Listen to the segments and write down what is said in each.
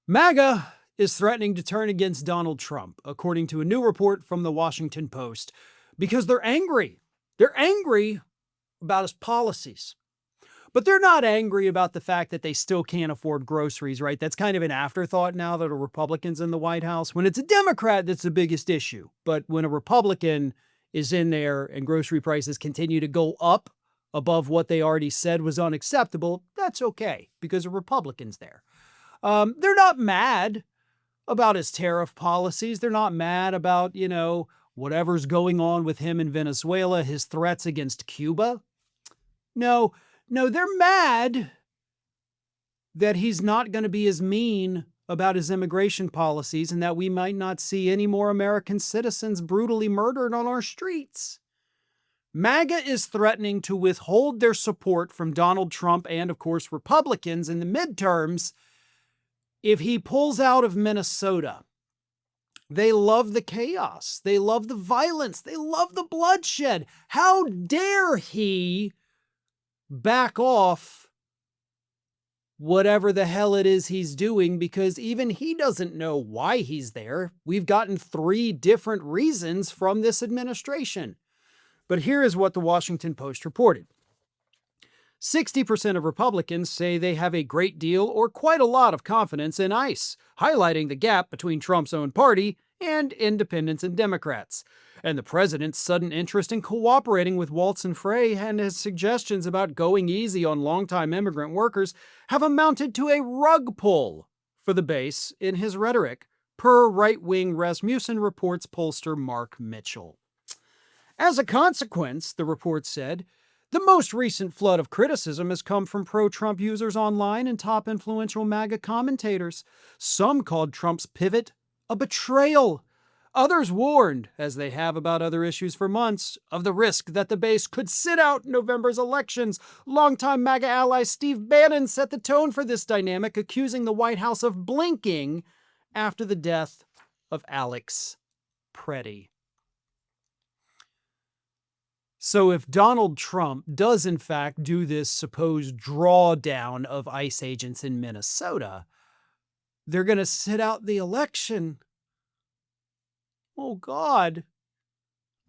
MAGA is threatening to turn against Donald Trump, according to a new report from the Washington Post, because they're angry. They're angry about his policies. But they're not angry about the fact that they still can't afford groceries, right? That's kind of an afterthought now that a Republican's in the White House. When it's a Democrat, that's the biggest issue. But when a Republican is in there and grocery prices continue to go up above what they already said was unacceptable, that's okay because a Republican's there. They're not mad about his tariff policies. They're not mad about, whatever's going on with him in Venezuela, his threats against Cuba. No, they're mad that he's not going to be as mean about his immigration policies and that we might not see any more American citizens brutally murdered on our streets. MAGA is threatening to withhold their support from Donald Trump and, of course, Republicans in the midterms if he pulls out of Minnesota. They love the chaos. They love the violence. They love the bloodshed. How dare he back off whatever the hell it is he's doing, because even he doesn't know why he's there. We've gotten 3 different reasons from this administration. But here is what the Washington Post reported. 60% of Republicans say they have a great deal or quite a lot of confidence in ICE, highlighting the gap between Trump's own party and independents and Democrats. And the president's sudden interest in cooperating with Waltz and Frey and his suggestions about going easy on longtime immigrant workers have amounted to a rug pull for the base in his rhetoric, per right-wing Rasmussen reports pollster Mark Mitchell. As a consequence, the report said, the most recent flood of criticism has come from pro-Trump users online and top influential MAGA commentators. Some called Trump's pivot a betrayal. Others warned, as they have about other issues for months, of the risk that the base could sit out November's elections. Longtime MAGA ally Steve Bannon set the tone for this dynamic, accusing the White House of blinking after the death of Alex Preddy. So if Donald Trump does in fact do this supposed drawdown of ICE agents in Minnesota, they're going to sit out the election. Oh, God.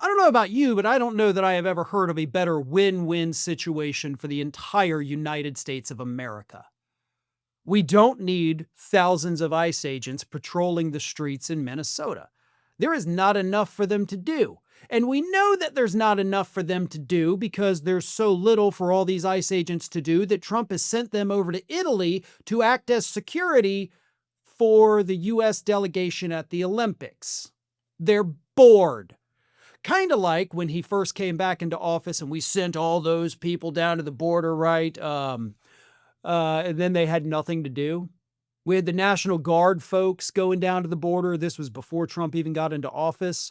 I don't know about you, but I don't know that I have ever heard of a better win-win situation for the entire United States of America. We don't need thousands of ICE agents patrolling the streets in Minnesota. There is not enough for them to do. And we know that there's not enough for them to do because there's so little for all these ICE agents to do that Trump has sent them over to Italy to act as security for the U.S. delegation at the Olympics. They're bored. Kind of like when he first came back into office and we sent all those people down to the border, right? And then they had nothing to do. We had the National Guard folks going down to the border. This was before Trump even got into office.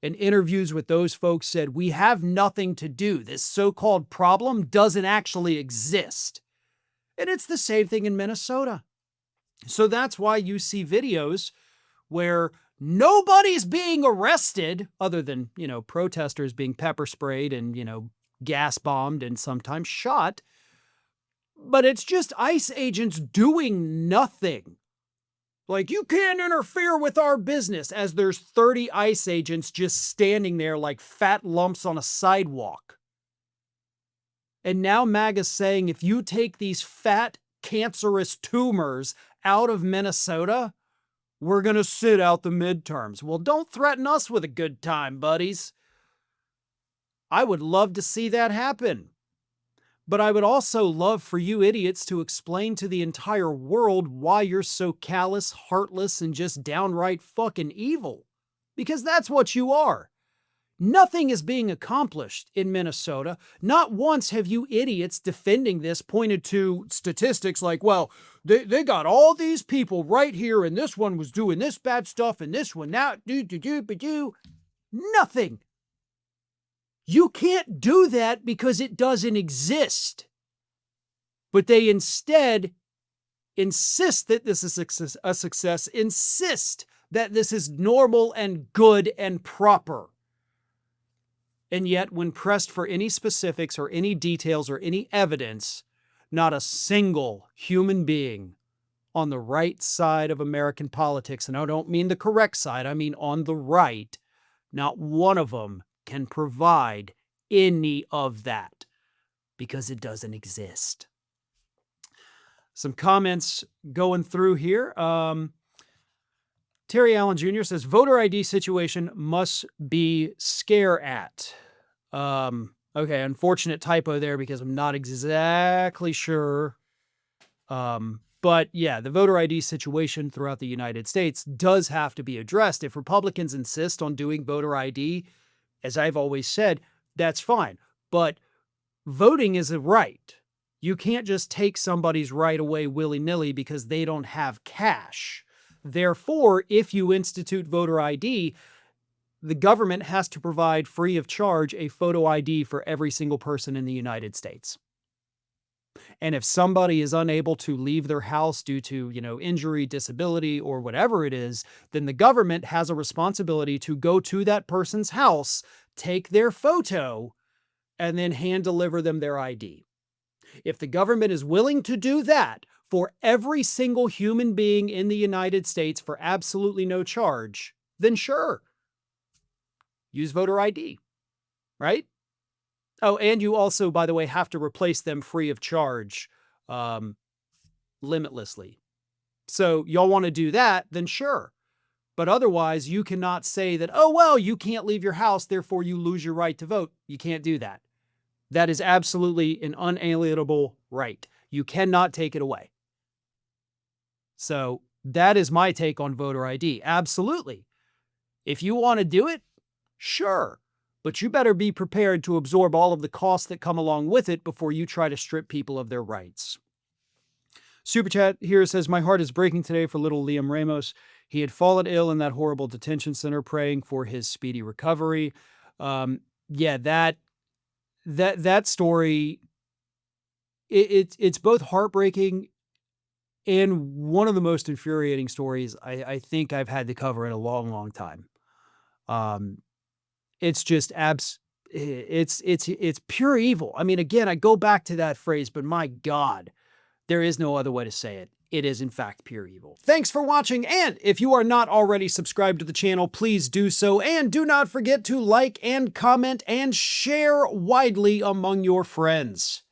And interviews with those folks said, we have nothing to do. This so-called problem doesn't actually exist. And it's the same thing in Minnesota. So that's why you see videos where nobody's being arrested other than, protesters being pepper sprayed and, gas bombed and sometimes shot. But it's just ICE agents doing nothing. Like, you can't interfere with our business, as there's 30 ICE agents just standing there like fat lumps on a sidewalk. And now MAGA's saying if you take these fat, cancerous tumors out of Minnesota, we're going to sit out the midterms. Well, don't threaten us with a good time, buddies. I would love to see that happen. But I would also love for you idiots to explain to the entire world why you're so callous, heartless, and just downright fucking evil. Because that's what you are. Nothing is being accomplished in Minnesota. Not once have you idiots defending this pointed to statistics like, well, they got all these people right here, and this one was doing this bad stuff, and this one now, Nothing. You can't do that because it doesn't exist. But they instead insist that this is a success, insist that this is normal and good and proper. And yet, when pressed for any specifics or any details or any evidence, not a single human being on the right side of American politics, and I don't mean the correct side, I mean on the right, not one of them can provide any of that because it doesn't exist. Some comments going through here. Terry Allen Jr. says, voter ID situation must be scare at. Okay, unfortunate typo there because I'm not exactly sure. But yeah, the voter ID situation throughout the United States does have to be addressed. If Republicans insist on doing voter ID, as I've always said, that's fine. But voting is a right. You can't just take somebody's right away willy-nilly because they don't have cash. Therefore, if you institute voter ID, the government has to provide free of charge a photo ID for every single person in the United States. And if somebody is unable to leave their house due to, injury, disability, or whatever it is, then the government has a responsibility to go to that person's house, take their photo, and then hand deliver them their ID. If the government is willing to do that for every single human being in the United States for absolutely no charge, then sure, use voter ID, right? Oh, and you also, by the way, have to replace them free of charge, limitlessly. So y'all want to do that, then sure. But otherwise, you cannot say that, oh, well, you can't leave your house, therefore you lose your right to vote. You can't do that. That is absolutely an unalienable right. You cannot take it away. So that is my take on voter ID. Absolutely. If you want to do it, sure. But you better be prepared to absorb all of the costs that come along with it before you try to strip people of their rights. Super Chat here says, my heart is breaking today for little Liam Ramos. He had fallen ill in that horrible detention center, praying for his speedy recovery. Yeah, that story, it's both heartbreaking and one of the most infuriating stories I think I've had to cover in a long, long time. It's just it's pure evil. I mean, again, I go back to that phrase, but my God, there is no other way to say it. It is, in fact, pure evil. Thanks for watching, and if you are not already subscribed to the channel, please do so, and do not forget to like and comment and share widely among your friends.